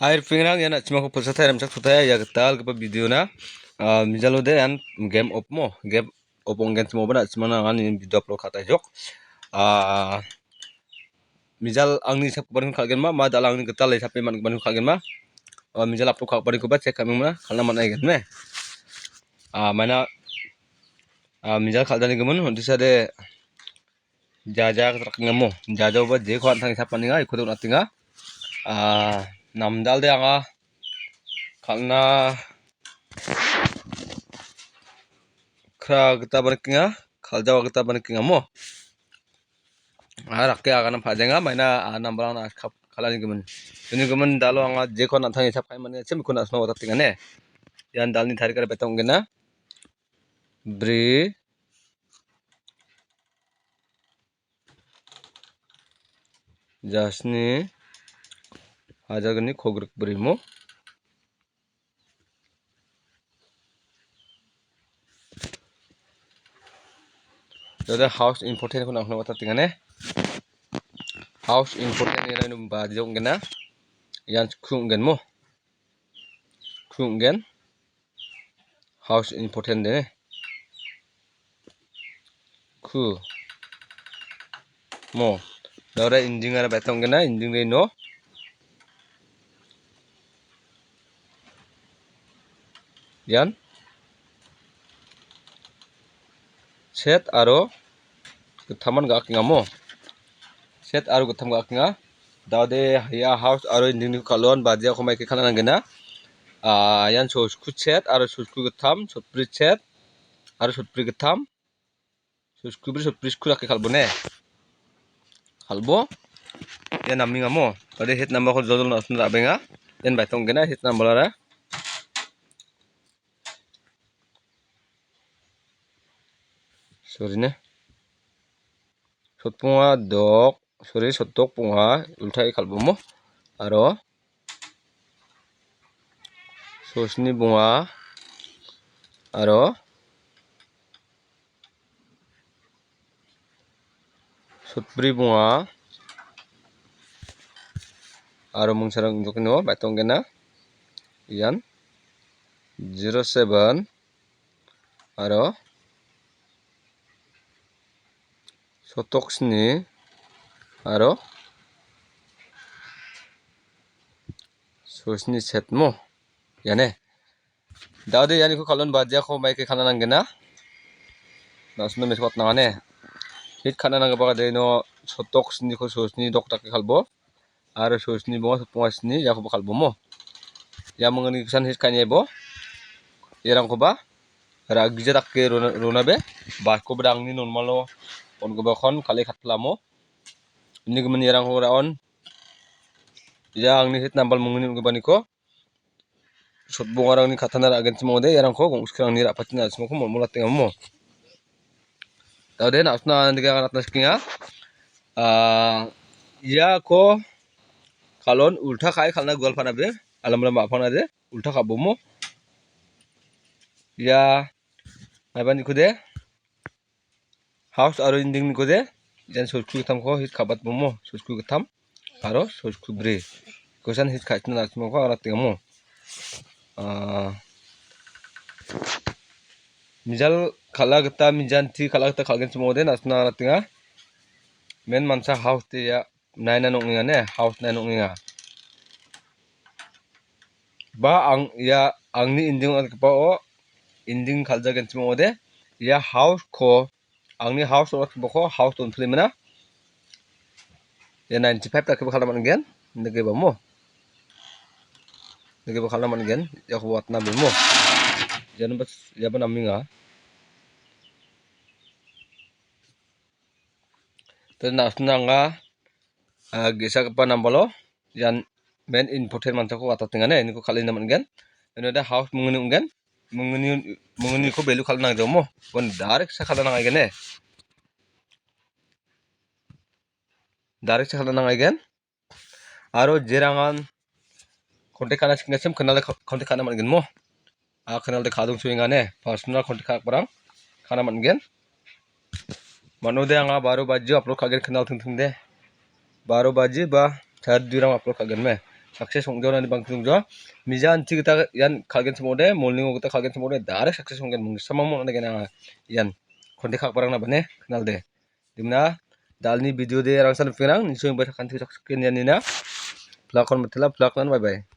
Air pingrang yan at cuma ko pesatay ram sak sutaya ya getal ke video na mijalo de yan game op mo game opong gen cuma bana cuma nangan ini video upload kata jok mijal angni sap barin kagen ma dal angni getal le sape man barin kagen ma mijal upload kak barin ko ba cek kami mana kalna mana gen me mana mijal kaldani gemun honti sade jaja ketrak ngemo jaja ba je ko antang sap paninga ikut natinga namdal de anga kalna kra kita banikinga kaljawa kita banikinga mo rakke agana pajenga maina nambalang na kalani gemen ini gemen dalo anga je kon antang sap kai mani chem kun asma wata tingane yan dalni thari kare betong gena bri jasni hajagni khogrek bri mo dada house important kun asma wata tingane house important ni lain ba jong gena yan khungen mo khungen house important de khu mo dora inding ara betong gena inding de no yan set aro kethaman ga kinga mo set aro getham ga kinga dade ya house aro inding ni kalon bajia khomai ke khalana gena yan sosku set aro sosku getham sotpri set aro sotpri getham sosku bri sotpri skura ke khalbone khalbo yan naminga mo dade hit number ko jodol na asna benga yan baitong gena hit number ara sorry ne sotpunga dok sorry sotok punga ultai kalbomo aro sosni bunga aro sotbri bunga aro mungsarang jokino baitong gena yan 07 aro sotok sni aro sosni setmo yane dade yani ko kalon bajia ko mai ke khana nangena nasno meswat nangane hit khana nang baga de no sotok sni ko sosni dok tak khalbo aro sosni bo sopong sni ya ko khalbo mo ya mangani kisan hit kanye bo yerang ko ba ragija tak ke rona be bas ko bedang ni normalo on go ba khon kale khatlamo ini gemen yerang ko raon ya angni hit nambal mungni go bani ko sotbong arang ni khatana agen cimode yerang ko gong skrang ni rapatina asmo ko mola tengamo dade nasna ndiga kanat naskinga ya ko kalon ulta kai khalna gol phana be alamram afana de ulta khabomo ya mabani kude house aro inding ni kude jan sosku getham ko hit khabat bomo sosku getham aro sosku bre kosan hit khaitna nasmo ko ara tengamo mijal khala geta mijan ti khala geta khalgen cimode nasna ara tinga men mansa house te ya naina nonginga ne house naina nonginga ba ang ya angni inding pa o inding khaljagen cimode ya house ko angni house ot boko house ton flimena ya 95 tak khalaman gen ndege ba mo ndege ba khalaman gen ya ko watna be mo jan bas ya ba naminga ten nasna nga gesa pa nambalo yan men important mansa ko wata tingane ini ko khalin naman gen eno da house mungni ungen mungni ko belu khal nang jomo kon direct sa khala nang gen direct sa khala nang gen aro jerangan kontek kana skingasem kenal kontek kana man gen mo kenal de khadung suingane personal kontek kak barang kana man gen manode anga 12 baji upload kagen kenal thung de 12 baji ba 4 durang upload kagen me success hongjawnani bangkhe nukjo mijan chi kita yan khalgen samode morning o kita khalgen samode direct success honggen mung samangmo nagena yan kontek khakbarang na bane khnalde dimna dalni video de rangsan pirang nisoi bai thakan sakskian yani na plak on matela plak nan bye bye.